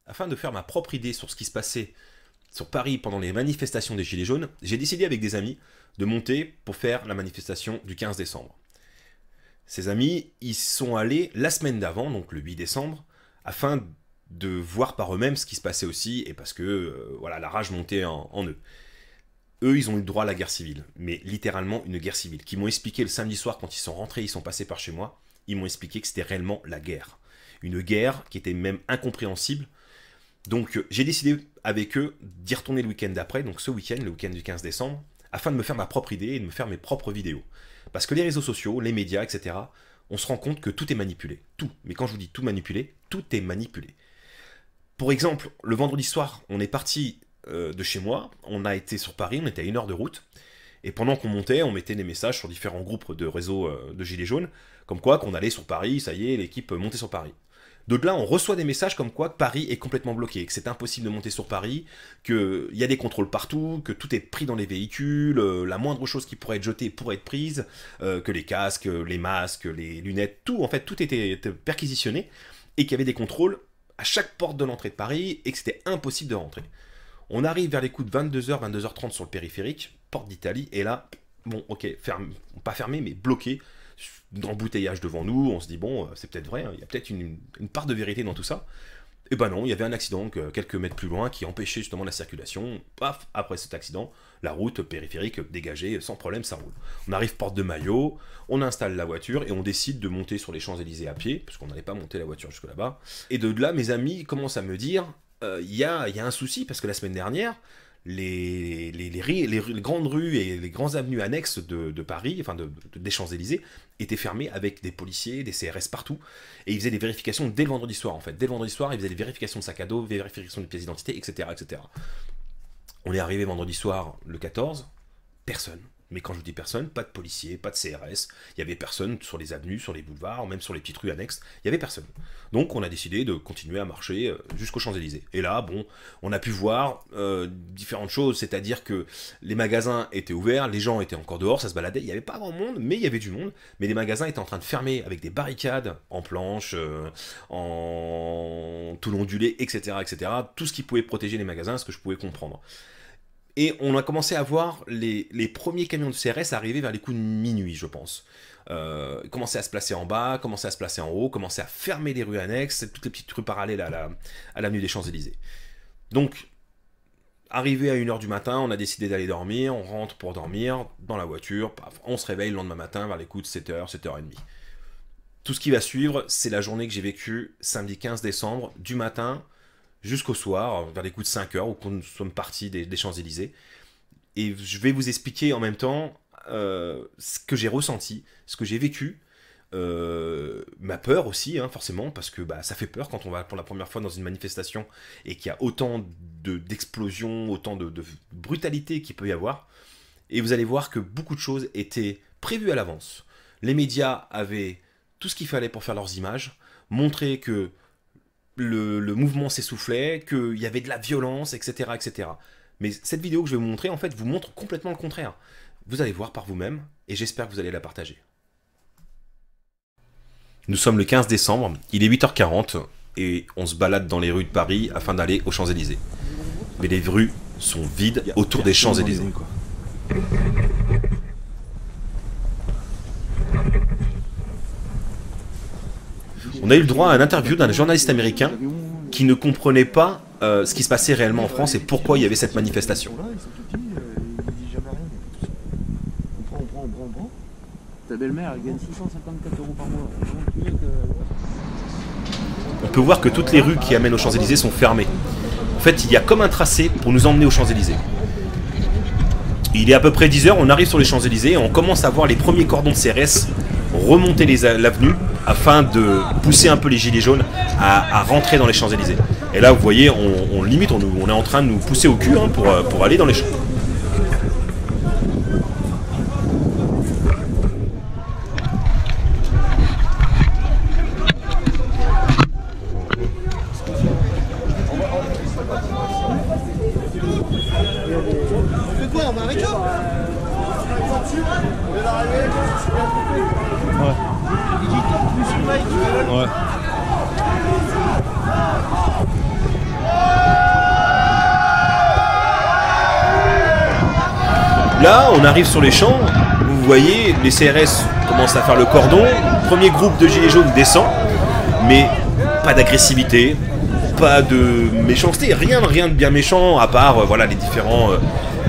afin de faire ma propre idée sur ce qui se passait sur Paris pendant les manifestations des Gilets jaunes, j'ai décidé avec des amis de monter pour faire la manifestation du 15 décembre. Ces amis, ils sont allés la semaine d'avant, donc le 8 décembre, afin de voir par eux-mêmes ce qui se passait aussi, et parce que voilà, la rage montait en eux. Eux, ils ont eu le droit à la guerre civile, mais littéralement une guerre civile, qui m'ont expliqué le samedi soir quand ils sont rentrés, ils sont passés par chez moi, ils m'ont expliqué que c'était réellement la guerre. Une guerre qui était même incompréhensible. Donc j'ai décidé avec eux d'y retourner le week-end d'après, donc ce week-end, le week-end du 15 décembre, afin de me faire ma propre idée et de me faire mes propres vidéos. Parce que les réseaux sociaux, les médias, etc., on se rend compte que tout est manipulé. Tout. Mais quand je vous dis tout manipulé, tout est manipulé. Pour exemple, le vendredi soir, on est parti de chez moi, on a été sur Paris, on était à 1 heure de route, et pendant qu'on montait, on mettait des messages sur différents groupes de réseaux de Gilets jaunes, comme quoi qu'on allait sur Paris, ça y est, l'équipe montait sur Paris. De là, on reçoit des messages comme quoi Paris est complètement bloqué, que c'est impossible de monter sur Paris, qu'il y a des contrôles partout, que tout est pris dans les véhicules, la moindre chose qui pourrait être jetée pourrait être prise, que les casques, les masques, les lunettes, tout, en fait, tout était perquisitionné, et qu'il y avait des contrôles à chaque porte de l'entrée de Paris, et que c'était impossible de rentrer. On arrive vers les coups de 22h, 22h30 sur le périphérique, porte d'Italie, et là, bon, ok, pas fermé, mais bloqué, d'embouteillage devant nous, on se dit bon, c'est peut-être vrai, il y a peut-être une part de vérité dans tout ça. Et ben non, il y avait un accident quelques mètres plus loin qui empêchait justement la circulation. Paf, après cet accident, la route périphérique dégagée, sans problème, ça roule. On arrive porte de Maillot, on installe la voiture et on décide de monter sur les Champs-Élysées à pied, parce qu'on n'allait pas monter la voiture jusque là-bas. Et de là, mes amis commencent à me dire, il y a un souci, parce que la semaine dernière, les grandes rues et les grandes avenues annexes de Paris, enfin des Champs-Élysées, étaient fermées avec des policiers, des CRS partout, et ils faisaient des vérifications dès le vendredi soir en fait. Dès le vendredi soir, ils faisaient des vérifications de sac à dos, des vérifications de pièces d'identité, etc., etc. On est arrivé vendredi soir, le 14, personne. Mais quand je vous dis personne, pas de policiers, pas de CRS, il y avait personne sur les avenues, sur les boulevards, même sur les petites rues annexes, il y avait personne. Donc on a décidé de continuer à marcher jusqu'aux Champs-Élysées. Et là, bon, on a pu voir différentes choses, c'est-à-dire que les magasins étaient ouverts, les gens étaient encore dehors, ça se baladait, il n'y avait pas grand monde, mais il y avait du monde, mais les magasins étaient en train de fermer avec des barricades en planches, en tout ondulé, etc., etc., tout ce qui pouvait protéger les magasins, ce que je pouvais comprendre. Et on a commencé à voir les premiers camions de CRS arriver vers les coups de minuit, je pense. Commencer à se placer en bas, commencer à se placer en haut, commencer à fermer les rues annexes, toutes les petites rues parallèles à l'avenue des Champs-Élysées. Donc, arrivé à 1h du matin, on a décidé d'aller dormir, on rentre pour dormir, dans la voiture, paf, on se réveille le lendemain matin vers les coups de 7h, 7h30. Tout ce qui va suivre, c'est la journée que j'ai vécue samedi 15 décembre, du matin jusqu'au soir, vers les coups de 5h, où nous sommes partis des Champs-Élysées. Et je vais vous expliquer en même temps ce que j'ai ressenti, ce que j'ai vécu, ma peur aussi, hein, forcément, parce que bah, ça fait peur quand on va pour la première fois dans une manifestation et qu'il y a autant d'explosions, autant de brutalité qu'il peut y avoir. Et vous allez voir que beaucoup de choses étaient prévues à l'avance. Les médias avaient tout ce qu'il fallait pour faire leurs images, montrer que le mouvement s'essoufflait, qu'il y avait de la violence, etc., etc. Mais cette vidéo que je vais vous montrer, en fait, vous montre complètement le contraire. Vous allez voir par vous-même, et j'espère que vous allez la partager. Nous sommes le 15 décembre, il est 8h40, et on se balade dans les rues de Paris afin d'aller aux Champs-Élysées. Mais les rues sont vides autour des Champs-Élysées. On a eu le droit à une interview d'un journaliste américain qui ne comprenait pas ce qui se passait réellement en France et pourquoi il y avait cette manifestation. Ta belle-mère, elle gagne 654 € par mois. On peut voir que toutes les rues qui amènent aux Champs-Élysées sont fermées. En fait, il y a comme un tracé pour nous emmener aux Champs-Élysées. Il est à peu près 10h, on arrive sur les Champs-Élysées et on commence à voir les premiers cordons de CRS remonter l'avenue afin de pousser un peu les gilets jaunes à rentrer dans les Champs-Élysées. Et là, vous voyez, on limite, on est en train de nous pousser au cul hein, pour aller dans les champs. On va avec eux. Ouais. Là, on arrive sur les champs, vous voyez, les CRS commencent à faire le cordon, premier groupe de gilets jaunes descend, mais pas d'agressivité, pas de méchanceté, rien de bien méchant, à part voilà, les différents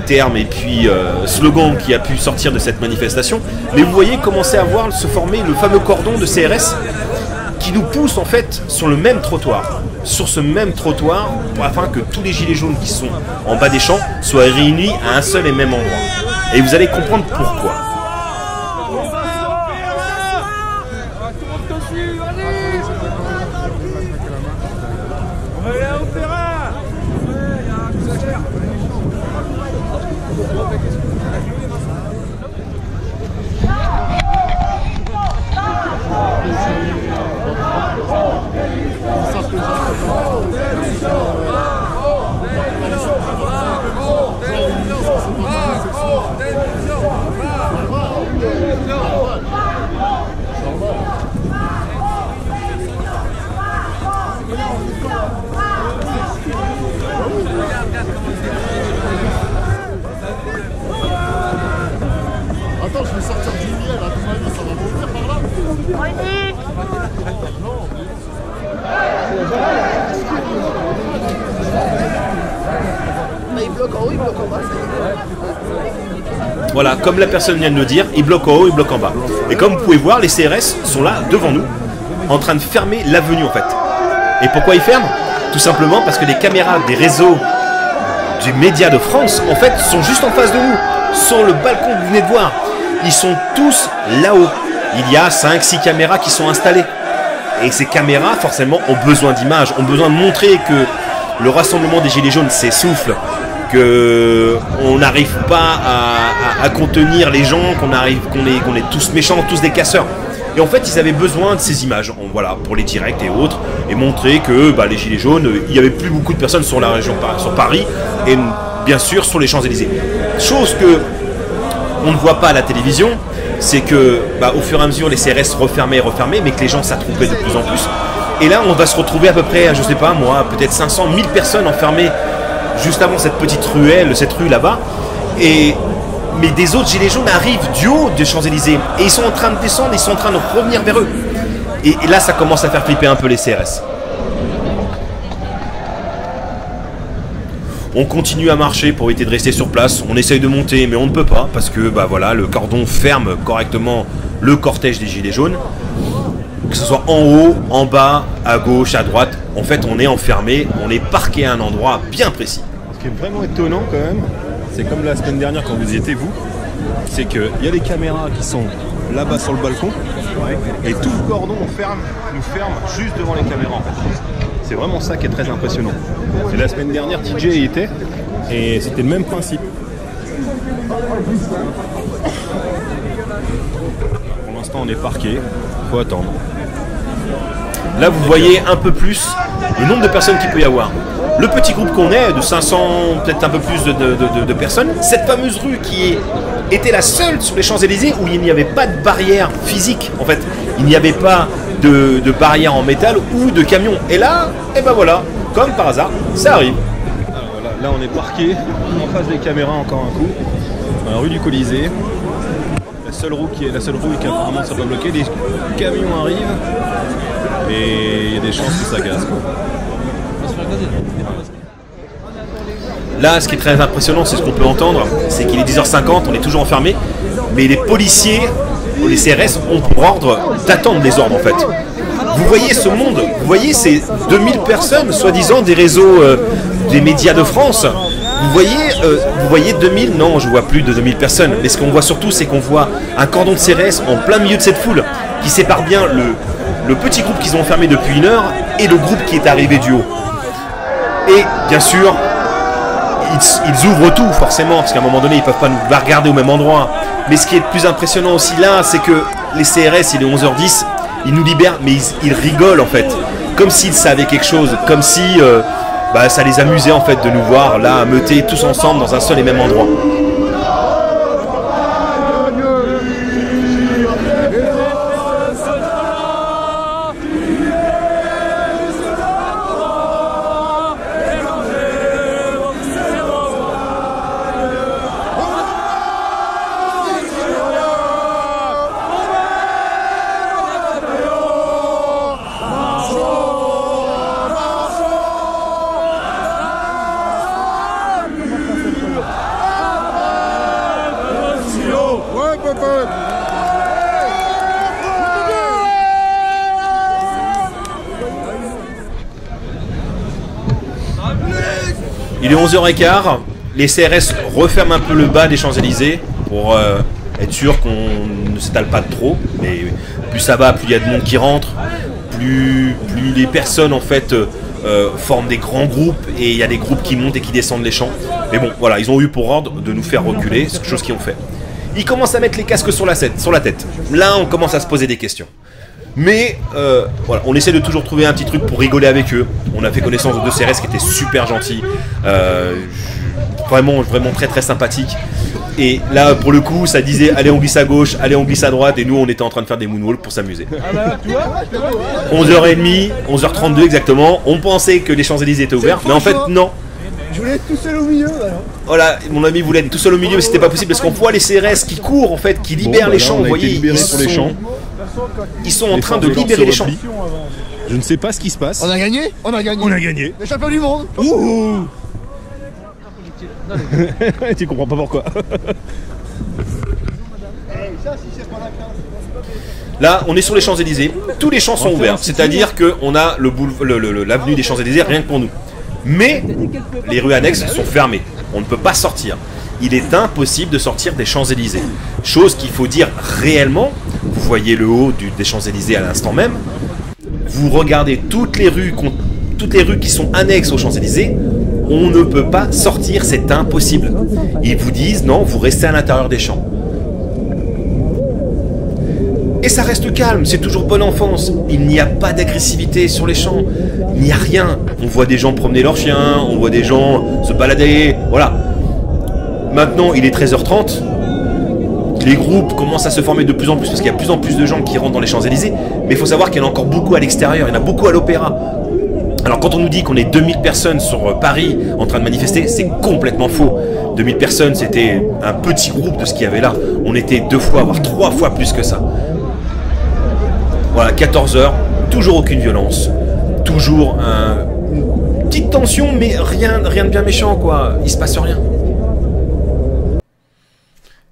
termes et puis slogans qui a pu sortir de cette manifestation. Mais vous voyez commencer à voir se former le fameux cordon de CRS qui nous pousse en fait sur le même trottoir. Sur ce même trottoir, afin que tous les gilets jaunes qui sont en bas des champs soient réunis à un seul et même endroit. Et vous allez comprendre pourquoi. Attends, je vais sortir du miel, à ton avis, ça va monter par là. Il bloque en haut, il bloque en bas. Voilà, comme la personne vient de le dire, ils bloquent en haut, ils bloquent en bas. Et comme vous pouvez voir, les CRS sont là, devant nous, en train de fermer l'avenue en fait. Et pourquoi ils ferment? Tout simplement parce que les caméras des réseaux du Média de France, en fait, sont juste en face de nous, sur le balcon que vous venez de voir. Ils sont tous là-haut. Il y a 5-6 caméras qui sont installées. Et ces caméras, forcément, ont besoin d'images, ont besoin de montrer que le rassemblement des Gilets jaunes s'essouffle, qu'on n'arrive pas à contenir les gens, qu'on est tous méchants, tous des casseurs. Et en fait, ils avaient besoin de ces images, voilà, pour les directs et autres, et montrer que les Gilets jaunes, il n'y avait plus beaucoup de personnes sur la région, sur Paris, et bien sûr sur les Champs-Élysées. Chose que on ne voit pas à la télévision, c'est que au fur et à mesure les CRS refermaient, mais que les gens s'attroupaient de plus en plus. Et là, on va se retrouver à peu près, je sais pas moi, peut-être 500, 1000 personnes enfermées juste avant cette petite ruelle, cette rue là-bas. Mais des autres gilets jaunes arrivent du haut des Champs-Élysées et ils sont en train de descendre, ils sont en train de revenir vers eux. Et là, ça commence à faire flipper un peu les CRS. On continue à marcher pour éviter de rester sur place. On essaye de monter, mais on ne peut pas parce que voilà, le cordon ferme correctement le cortège des gilets jaunes. Que ce soit en haut, en bas, à gauche, à droite. En fait, on est enfermé, on est parqué à un endroit bien précis. Ce qui est vraiment étonnant quand même, c'est comme la semaine dernière quand vous y étiez vous, c'est qu'il y a des caméras qui sont là-bas sur le balcon et tout le cordon nous ferme juste devant les caméras en fait. C'est vraiment ça qui est très impressionnant. Et la semaine dernière, TJ y était et c'était le même principe. Pour l'instant, on est parqué, faut attendre. Là, vous voyez un peu plus le nombre de personnes qu'il peut y avoir. Le petit groupe qu'on est, de 500, peut-être un peu plus de personnes, cette fameuse rue qui était la seule sur les Champs-Élysées où il n'y avait pas de barrière physique, en fait. Il n'y avait pas de barrière en métal ou de camion. Et là, voilà, comme par hasard, ça arrive. Alors voilà, là, on est parqué en face des caméras encore un coup, dans la rue du Colisée. La seule rue qui apparemment ça va bloquer, les camions arrivent et il y a des chances que ça casse. Là, ce qui est très impressionnant, c'est ce qu'on peut entendre, c'est qu'il est 10h50, on est toujours enfermé, mais les policiers, les CRS, ont pour ordre d'attendre les ordres en fait. Vous voyez ce monde, vous voyez ces 2000 personnes, soi-disant des réseaux des médias de France. Vous voyez 2000, non, je vois plus de 2000 personnes, mais ce qu'on voit surtout, c'est qu'on voit un cordon de CRS en plein milieu de cette foule, qui sépare bien le petit groupe qu'ils ont enfermé depuis 1 heure et le groupe qui est arrivé du haut. Et bien sûr, ils ouvrent tout forcément, parce qu'à un moment donné, ils ne peuvent pas nous regarder au même endroit. Mais ce qui est le plus impressionnant aussi là, c'est que les CRS, il est 11h10, ils nous libèrent, mais ils rigolent en fait. Comme s'ils savaient quelque chose, comme si ça les amusait en fait de nous voir là, meuter tous ensemble dans un seul et même endroit. Il est 11h15, les CRS referment un peu le bas des Champs-Élysées pour être sûr qu'on ne s'étale pas de trop. Mais plus ça va, plus il y a de monde qui rentre, plus les personnes en fait forment des grands groupes et il y a des groupes qui montent et qui descendent les champs. Mais bon, voilà, ils ont eu pour ordre de nous faire reculer, chose qu'ils ont fait. Ils commencent à mettre les casques sur la tête. Là, on commence à se poser des questions. Mais voilà, on essaie de toujours trouver un petit truc pour rigoler avec eux. On a fait connaissance de deux CRS qui étaient super gentils, vraiment très très sympathiques. Et là, pour le coup, ça disait allez on glisse à gauche, allez on glisse à droite, et nous on était en train de faire des moonwalks pour s'amuser. 11h30, 11h32 exactement. On pensait que les Champs-Élysées étaient ouverts, mais en fait non. Je voulais être tout seul au milieu alors. Voilà, mon ami voulait être tout seul au milieu, mais c'était pas possible parce qu'on voit les CRS qui courent en fait, qui libèrent les champs. Vous voyez, ils sont en train de libérer les champs. Je ne sais pas ce qui se passe. On a gagné. On a gagné. Les champions du monde. Ouh. Tu comprends pas pourquoi. Là, on est sur les Champs-Élysées. Tous les champs sont ouverts, c'est-à-dire qu'on a l'avenue des Champs-Élysées rien que pour nous. Mais les rues annexes sont fermées. On ne peut pas sortir. Il est impossible de sortir des Champs-Élysées. Chose qu'il faut dire réellement. Vous voyez le haut des Champs-Élysées à l'instant même. Vous regardez toutes les rues qui sont annexes aux Champs-Élysées. On ne peut pas sortir, c'est impossible. Ils vous disent non, vous restez à l'intérieur des champs. Et ça reste calme, c'est toujours bonne enfance. Il n'y a pas d'agressivité sur les champs. Il n'y a rien. On voit des gens promener leurs chiens, on voit des gens se balader. Voilà. Maintenant, il est 13h30. Les groupes commencent à se former de plus en plus parce qu'il y a de plus en plus de gens qui rentrent dans les Champs-Élysées. Mais il faut savoir qu'il y en a encore beaucoup à l'extérieur. Il y en a beaucoup à l'Opéra. Alors quand on nous dit qu'on est 2000 personnes sur Paris en train de manifester, c'est complètement faux. 2000 personnes, c'était un petit groupe de ce qu'il y avait là. On était 2 fois, voire 3 fois plus que ça. Voilà, 14h, toujours aucune violence. Toujours une petite tension, mais rien de bien méchant, quoi. Il se passe rien.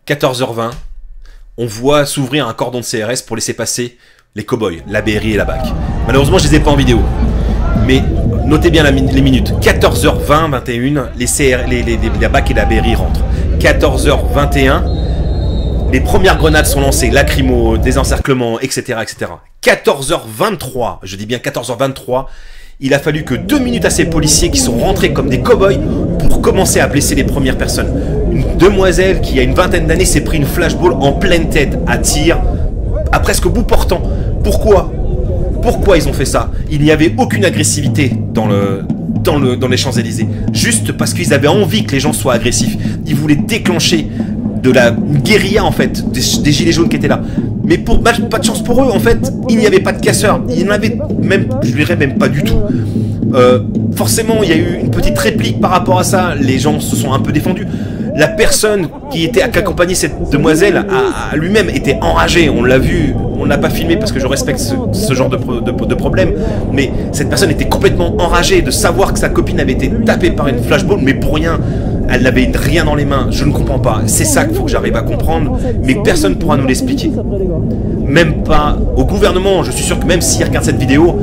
14h20, on voit s'ouvrir un cordon de CRS pour laisser passer les cow-boys, la BRI et la BAC. Malheureusement, je les ai pas en vidéo. Mais notez bien les minutes. 14h20, 21, la BAC et la BRI rentrent. 14h21, les premières grenades sont lancées, lacrymo, désencerclement, etc., etc. 14h23, je dis bien 14h23, il a fallu que 2 minutes à ces policiers qui sont rentrés comme des cow-boys pour commencer à blesser les premières personnes. Une demoiselle qui a une vingtaine d'années s'est pris une flashball en pleine tête à tir, à presque bout portant. Pourquoi ils ont fait ça? Il n'y avait aucune agressivité dans les Champs-Élysées. Juste parce qu'ils avaient envie que les gens soient agressifs. Ils voulaient déclencher de la guérilla en fait, des gilets jaunes qui étaient là. Mais pas de chance pour eux en fait, il n'y avait pas de casseurs. Il n'y en avait même, je dirais même pas du tout. Forcément, il y a eu une petite réplique par rapport à ça. Les gens se sont un peu défendus. La personne qui accompagnait cette demoiselle à lui-même était enragée. On l'a vu, on n'a pas filmé parce que je respecte ce genre de problème. Mais cette personne était complètement enragée de savoir que sa copine avait été tapée par une flashball, mais pour rien. Elle n'avait rien dans les mains. Je ne comprends pas. C'est ça qu'il faut que j'arrive à comprendre. Mais personne ne pourra nous l'expliquer. Même pas au gouvernement. Je suis sûr que même s'ils regardent cette vidéo,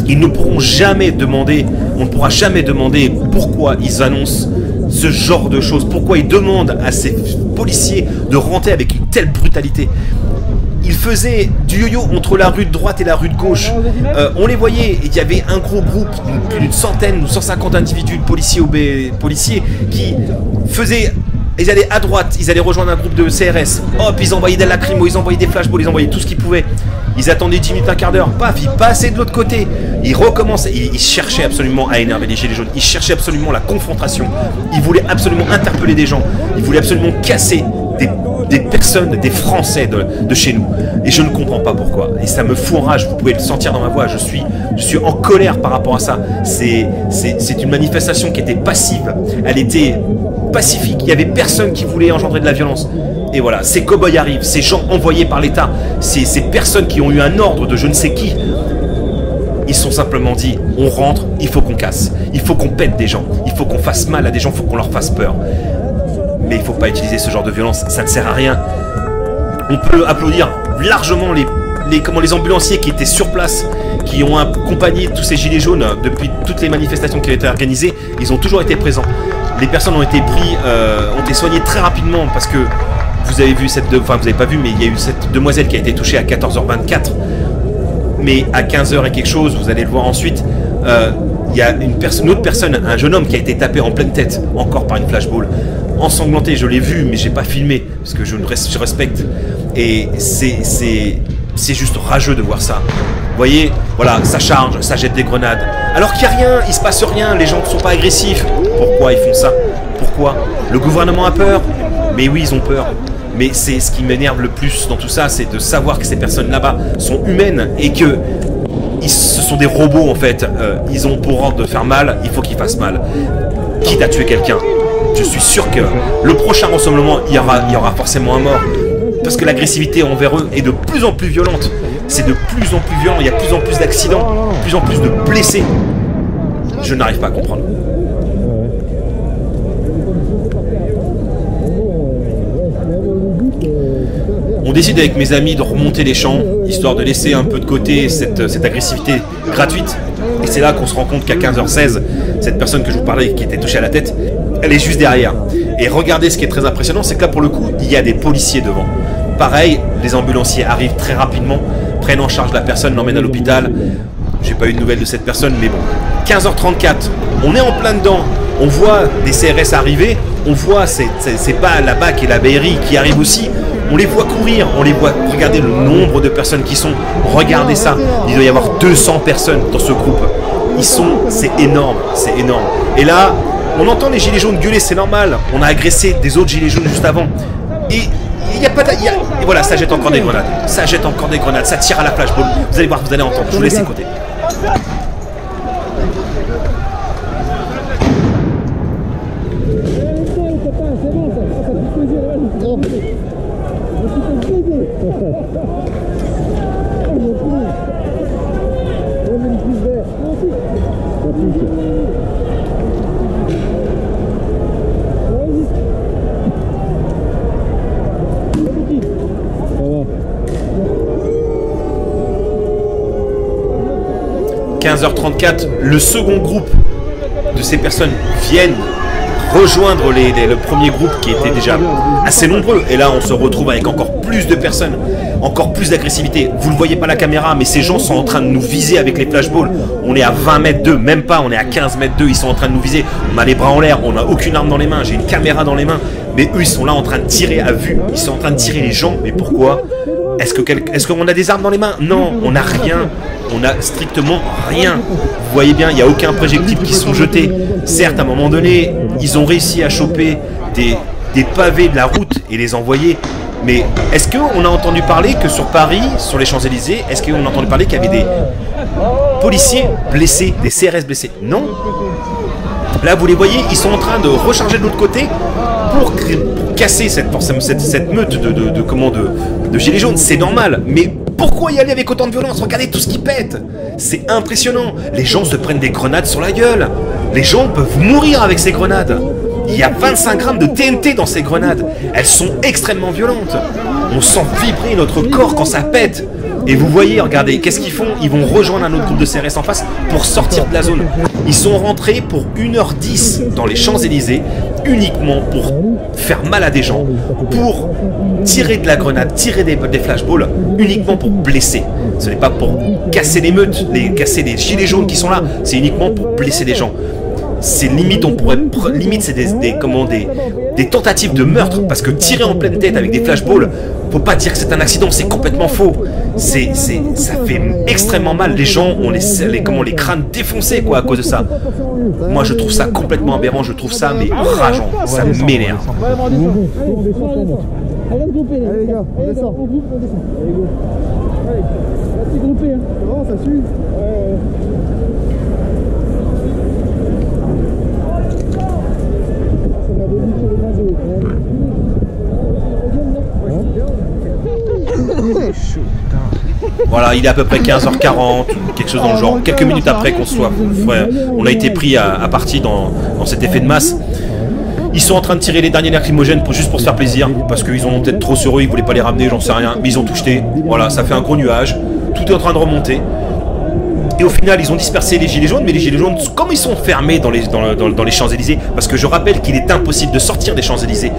ils ne pourront jamais demander, on ne pourra jamais demander pourquoi ils annoncent ce genre de choses, pourquoi ils demandent à ces policiers de rentrer avec une telle brutalité. Ils faisaient du yo-yo entre la rue de droite et la rue de gauche. On les voyait, il y avait un gros groupe, plus d'une centaine ou 150 individus de policiers qui faisaient... Ils allaient à droite, ils allaient rejoindre un groupe de CRS. Hop, ils envoyaient des lacrymos, ils envoyaient des flashballs, ils envoyaient tout ce qu'ils pouvaient. Ils attendaient 10 minutes, un quart d'heure. Paf, ils passaient de l'autre côté. Ils recommençaient. Ils cherchaient absolument à énerver les gilets jaunes. Ils cherchaient absolument la confrontation. Ils voulaient absolument interpeller des gens. Ils voulaient absolument casser des personnes, des Français de chez nous. Et je ne comprends pas pourquoi. Et ça me fout en rage. Vous pouvez le sentir dans ma voix. Je suis en colère par rapport à ça. C'est une manifestation qui était passive. Elle était pacifique. Il n'y avait personne qui voulait engendrer de la violence. Et voilà, ces cow-boys arrivent, ces gens envoyés par l'État, ces personnes qui ont eu un ordre de je ne sais qui, ils se sont simplement dit, on rentre, il faut qu'on casse, il faut qu'on pète des gens, il faut qu'on fasse mal à des gens, il faut qu'on leur fasse peur. Mais il ne faut pas utiliser ce genre de violence, ça ne sert à rien. On peut applaudir largement les ambulanciers qui étaient sur place, qui ont accompagné tous ces gilets jaunes depuis toutes les manifestations qui ont été organisées, ils ont toujours été présents. Les personnes ont été soignées très rapidement parce que vous avez vu enfin vous avez pas vu, mais il y a eu cette demoiselle qui a été touchée à 14h24, mais à 15h et quelque chose, vous allez le voir ensuite, il y a une autre personne, un jeune homme qui a été tapé en pleine tête, encore par une flashball, ensanglanté, je l'ai vu, mais j'ai pas filmé, parce que je respecte, et c'est juste rageux de voir ça. Vous voyez, voilà, ça charge, ça jette des grenades, alors qu'il n'y a rien, il se passe rien, les gens ne sont pas agressifs. Pourquoi ils font ça? Pourquoi? Le gouvernement a peur? Mais oui, ils ont peur. Mais c'est ce qui m'énerve le plus dans tout ça, c'est de savoir que ces personnes là-bas sont humaines et que ce sont des robots en fait. Ils ont pour ordre de faire mal, il faut qu'ils fassent mal. Quitte à tuer quelqu'un. Je suis sûr que le prochain rassemblement, il y aura forcément un mort. Parce que l'agressivité envers eux est de plus en plus violente. C'est de plus en plus violent, il y a de plus en plus d'accidents, de plus en plus de blessés. Je n'arrive pas à comprendre. On décide avec mes amis de remonter les champs, histoire de laisser un peu de côté cette agressivité gratuite. Et c'est là qu'on se rend compte qu'à 15h16, cette personne que je vous parlais qui était touchée à la tête, elle est juste derrière. Et regardez, ce qui est très impressionnant, c'est que là pour le coup, il y a des policiers devant. Pareil, les ambulanciers arrivent très rapidement, prennent en charge la personne, l'emmènent à l'hôpital. J'ai pas eu de nouvelles de cette personne, mais bon. 15h34, on est en plein dedans, on voit des CRS arriver, on voit, c'est pas la BAC et la BRI qui arrivent aussi. On les voit courir, on les voit, regardez le nombre de personnes qui sont, regardez ça, il doit y avoir 200 personnes dans ce groupe. C'est énorme, c'est énorme. Et là, on entend les gilets jaunes gueuler, c'est normal, on a agressé des autres gilets jaunes juste avant. Et il n'y a pas et voilà, ça jette encore des grenades, ça jette encore des grenades, ça tire à la flashball. Vous allez voir, vous allez entendre, je vous laisse écouter. « 15h34, le second groupe de ces personnes viennent rejoindre le premier groupe qui était déjà assez nombreux. Et là, on se retrouve avec encore plus de personnes, encore plus d'agressivité. Vous ne voyez pas la caméra, mais ces gens sont en train de nous viser avec les flashballs. On est à 20 mètres d'eux, même pas, on est à 15 mètres d'eux. Ils sont en train de nous viser. On a les bras en l'air, on n'a aucune arme dans les mains. J'ai une caméra dans les mains. Mais eux, ils sont là en train de tirer à vue. Ils sont en train de tirer les gens. Mais pourquoi? Est-ce qu'on a des armes dans les mains? Non, on n'a rien. On n'a strictement rien. Vous voyez bien, il n'y a aucun projectile qui sont jetés. Certes, à un moment donné, ils ont réussi à choper des pavés de la route et les envoyer. Mais est-ce qu'on a entendu parler que sur Paris, sur les Champs-Élysées, est-ce qu'on a entendu parler qu'il y avait des policiers blessés, des CRS blessés? Non. Là, vous les voyez, ils sont en train de recharger de l'autre côté pour casser cette meute de gilets jaunes. C'est normal, mais pourquoi y aller avec autant de violence? Regardez tout ce qui pète. C'est impressionnant. Les gens se prennent des grenades sur la gueule. Les gens peuvent mourir avec ces grenades. Il y a 25 grammes de TNT dans ces grenades. Elles sont extrêmement violentes. On sent vibrer notre corps quand ça pète. Et vous voyez, regardez, qu'est-ce qu'ils font? Ils vont rejoindre un autre groupe de CRS en face pour sortir de la zone. Ils sont rentrés pour 1h10 dans les Champs-Élysées, uniquement pour faire mal à des gens, pour tirer de la grenade, tirer des flashballs, uniquement pour blesser. Ce n'est pas pour casser les meutes, casser les gilets jaunes qui sont là, c'est uniquement pour blesser des gens. C'est limite, limite c'est des tentatives de meurtre, parce que tirer en pleine tête avec des flashballs, faut pas dire que c'est un accident, c'est complètement faux. Ça fait extrêmement mal. Les gens ont les crânes défoncés quoi à cause de ça. Moi je trouve ça complètement aberrant, je trouve ça mais rageant, ça m'énerve. Allez les gars, on descend. Allez go. Allez, restez groupés hein. Non, ça suit. Voilà, il est à peu près 15h40, quelque chose dans le genre, quelques minutes après qu'on soit, on a été pris à partie dans cet effet de masse. Ils sont en train de tirer les derniers lacrymogènes juste pour se faire plaisir, parce qu'ils en ont peut-être trop sur eux, ils voulaient pas les ramener, j'en sais rien, mais ils ont tout jeté. Voilà, ça fait un gros nuage, tout est en train de remonter. Et au final, ils ont dispersé les gilets jaunes, mais les gilets jaunes, comme ils sont fermés dans les Champs-Élysées, parce que je rappelle qu'il est impossible de sortir des Champs-Élysées.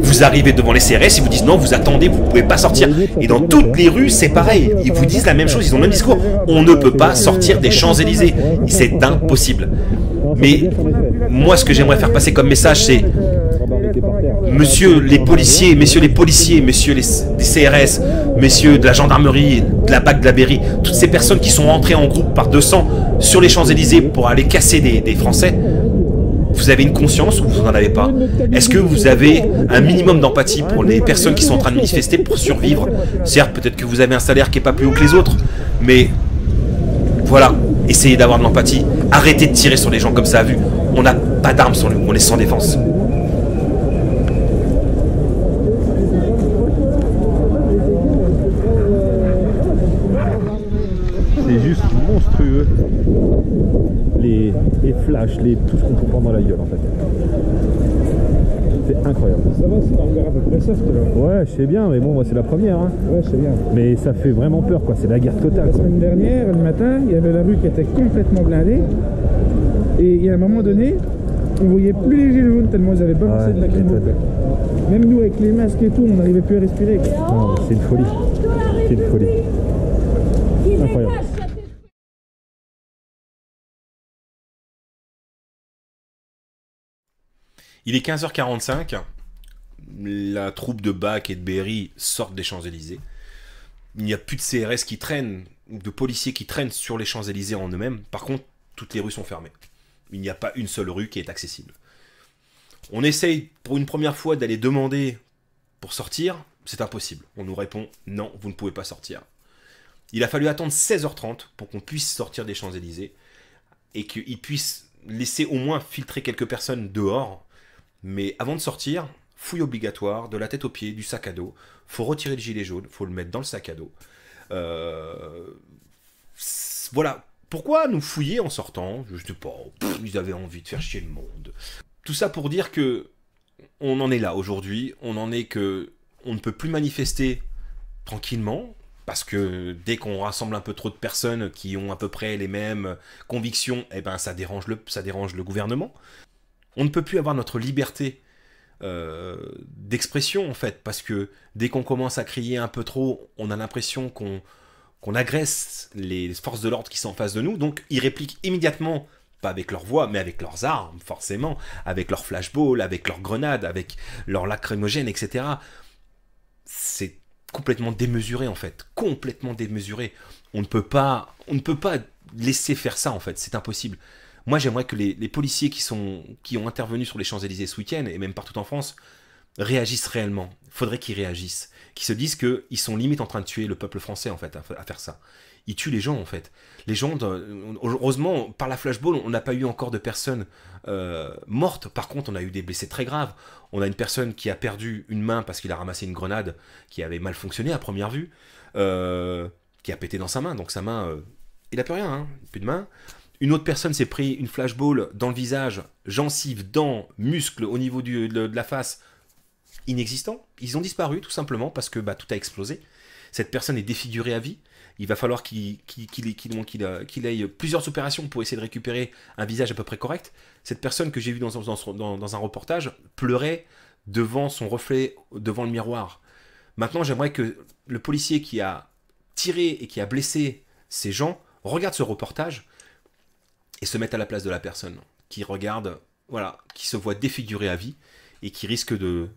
Vous arrivez devant les CRS, ils vous disent non, vous attendez, vous ne pouvez pas sortir. Et dans toutes les rues, c'est pareil. Ils vous disent la même chose, ils ont le même discours. On ne peut pas sortir des Champs-Élysées. C'est impossible. Mais moi, ce que j'aimerais faire passer comme message, c'est messieurs les policiers, messieurs les CRS, messieurs de la gendarmerie, de la BAC, de la Berry, toutes ces personnes qui sont rentrées en groupe par 200 sur les Champs-Élysées pour aller casser des Français. Vous avez une conscience ou vous n'en avez pas? Est-ce que vous avez un minimum d'empathie pour les personnes qui sont en train de manifester pour survivre? Certes, peut-être que vous avez un salaire qui n'est pas plus haut que les autres, mais voilà, essayez d'avoir de l'empathie. Arrêtez de tirer sur les gens comme ça à vue. On n'a pas d'armes sur nous, on est sans défense. C'est juste monstrueux. Les flashs, tout ce qu'on peut prendre dans la gueule en fait. C'est incroyable. Ça va, c'est un regard à peu près soft là. Ouais, je sais bien, mais bon, moi c'est la première. Hein. Ouais, je sais bien. Mais ça fait vraiment peur, quoi. C'est la guerre totale. La semaine dernière, le matin, il y avait la rue qui était complètement blindée. Et il y a un moment donné, on voyait plus les gilets jaunes tellement ils avaient balancé de la lacrymo. Même nous, avec les masques et tout, on n'arrivait plus à respirer. Non, c'est une folie. C'est une folie. Incroyable. Il est 15h45, la troupe de BAC et de Berry sortent des Champs-Élysées. Il n'y a plus de CRS qui traînent, de policiers qui traînent sur les Champs-Élysées en eux-mêmes. Par contre, toutes les rues sont fermées. Il n'y a pas une seule rue qui est accessible. On essaye pour une première fois d'aller demander pour sortir, c'est impossible. On nous répond non, vous ne pouvez pas sortir. Il a fallu attendre 16h30 pour qu'on puisse sortir des Champs-Élysées et qu'ils puissent laisser au moins filtrer quelques personnes dehors. Mais avant de sortir, fouille obligatoire, de la tête aux pieds, du sac à dos. Faut retirer le gilet jaune, faut le mettre dans le sac à dos. Voilà. Pourquoi nous fouiller en sortant? Je sais pas. Ils avaient envie de faire chier le monde. Tout ça pour dire que on en est là aujourd'hui. On en est que on ne peut plus manifester tranquillement. Parce que dès qu'on rassemble un peu trop de personnes qui ont à peu près les mêmes convictions, eh ben ça dérange le gouvernement. On ne peut plus avoir notre liberté d'expression, en fait, parce que dès qu'on commence à crier un peu trop, on a l'impression qu'on agresse les forces de l'ordre qui sont en face de nous, donc ils répliquent immédiatement, pas avec leur voix, mais avec leurs armes, forcément, avec leurs flashballs, avec leurs grenades, avec leurs lacrymogènes, etc. C'est complètement démesuré, en fait, complètement démesuré. On ne peut pas laisser faire ça, en fait, c'est impossible. Moi, j'aimerais que les policiers qui ont intervenu sur les Champs-Élysées ce week-end, et même partout en France, réagissent réellement. Il faudrait qu'ils réagissent. Qu'ils se disent qu'ils sont limite en train de tuer le peuple français, en fait, à faire ça. Ils tuent les gens, en fait. Les gens, heureusement, par la flashball, on n'a pas eu encore de personnes mortes. Par contre, on a eu des blessés très graves. On a une personne qui a perdu une main parce qu'il a ramassé une grenade qui avait mal fonctionné à première vue, qui a pété dans sa main. Donc sa main, il n'a plus rien, hein, plus de main. Une autre personne s'est pris une flashball dans le visage, gencive, dents, muscles au niveau de la face, inexistants. Ils ont disparu tout simplement parce que tout a explosé. Cette personne est défigurée à vie. Il va falloir qu'il aille plusieurs opérations pour essayer de récupérer un visage à peu près correct. Cette personne que j'ai vue dans un reportage pleurait devant son reflet, devant le miroir. Maintenant, j'aimerais que le policier qui a tiré et qui a blessé ces gens regarde ce reportage et se mette à la place de la personne qui regarde, voilà, qui se voit défigurée à vie et qui risque de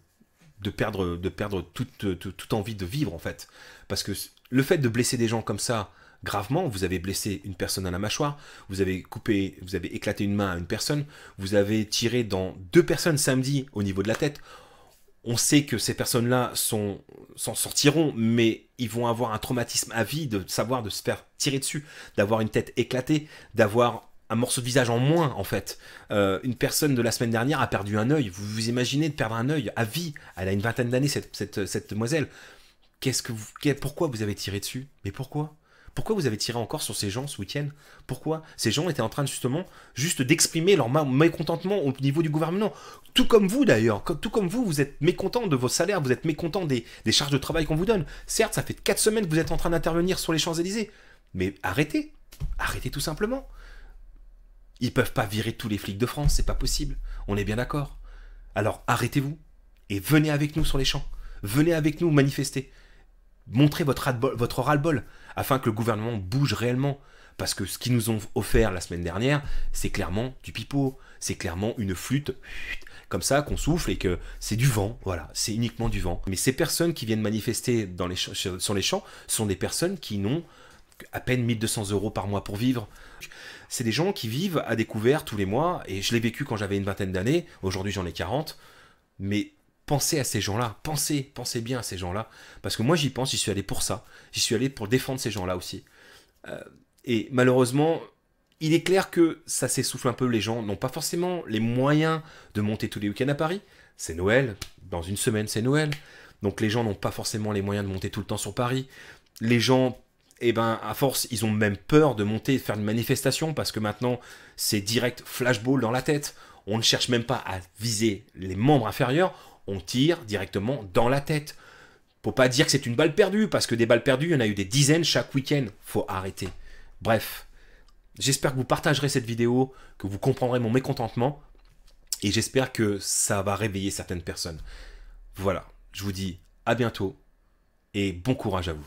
perdre toute envie de vivre, en fait. Parce que le fait de blesser des gens comme ça, gravement, vous avez blessé une personne à la mâchoire, vous avez éclaté une main à une personne, vous avez tiré dans 2 personnes samedi au niveau de la tête. On sait que ces personnes-là s'en sortiront, mais ils vont avoir un traumatisme à vie de savoir de se faire tirer dessus, d'avoir une tête éclatée, d'avoir un morceau de visage en moins, en fait. Une personne de la semaine dernière a perdu un œil. Vous vous imaginez de perdre un œil à vie? Elle a une vingtaine d'années, cette demoiselle. Pourquoi vous avez tiré dessus? Mais pourquoi? Pourquoi vous avez tiré encore sur ces gens ce week-end? Pourquoi? Ces gens étaient en train de, justement juste d'exprimer leur mécontentement au niveau du gouvernement. Tout comme vous d'ailleurs, tout comme vous êtes mécontent de vos salaires, vous êtes mécontent des charges de travail qu'on vous donne. Certes, ça fait 4 semaines que vous êtes en train d'intervenir sur les Champs-Élysées, mais arrêtez, arrêtez tout simplement. Ils peuvent pas virer tous les flics de France, c'est pas possible, on est bien d'accord. Alors arrêtez-vous et venez avec nous sur les champs, venez avec nous manifester. Montrez votre ras-le-bol afin que le gouvernement bouge réellement. Parce que ce qu'ils nous ont offert la semaine dernière, c'est clairement du pipeau. C'est clairement une flûte comme ça qu'on souffle et que c'est du vent. Voilà, c'est uniquement du vent. Mais ces personnes qui viennent manifester sur les champs sont des personnes qui n'ont à peine 1200 € par mois pour vivre. C'est des gens qui vivent à découvert tous les mois. Et je l'ai vécu quand j'avais une vingtaine d'années. Aujourd'hui, j'en ai 40. Mais pensez à ces gens-là, pensez bien à ces gens-là, parce que moi j'y pense, j'y suis allé pour ça, j'y suis allé pour défendre ces gens-là aussi. Et malheureusement, il est clair que ça s'essouffle un peu, les gens n'ont pas forcément les moyens de monter tous les week-ends à Paris, c'est Noël, dans une semaine c'est Noël, donc les gens n'ont pas forcément les moyens de monter tout le temps sur Paris, les gens, eh ben, à force, ils ont même peur de monter et de faire une manifestation, parce que maintenant c'est direct flashball dans la tête, on ne cherche même pas à viser les membres inférieurs, on tire directement dans la tête. Faut pas dire que c'est une balle perdue, parce que des balles perdues, il y en a eu des dizaines chaque week-end. Faut arrêter. Bref, j'espère que vous partagerez cette vidéo, que vous comprendrez mon mécontentement, et j'espère que ça va réveiller certaines personnes. Voilà, je vous dis à bientôt, et bon courage à vous.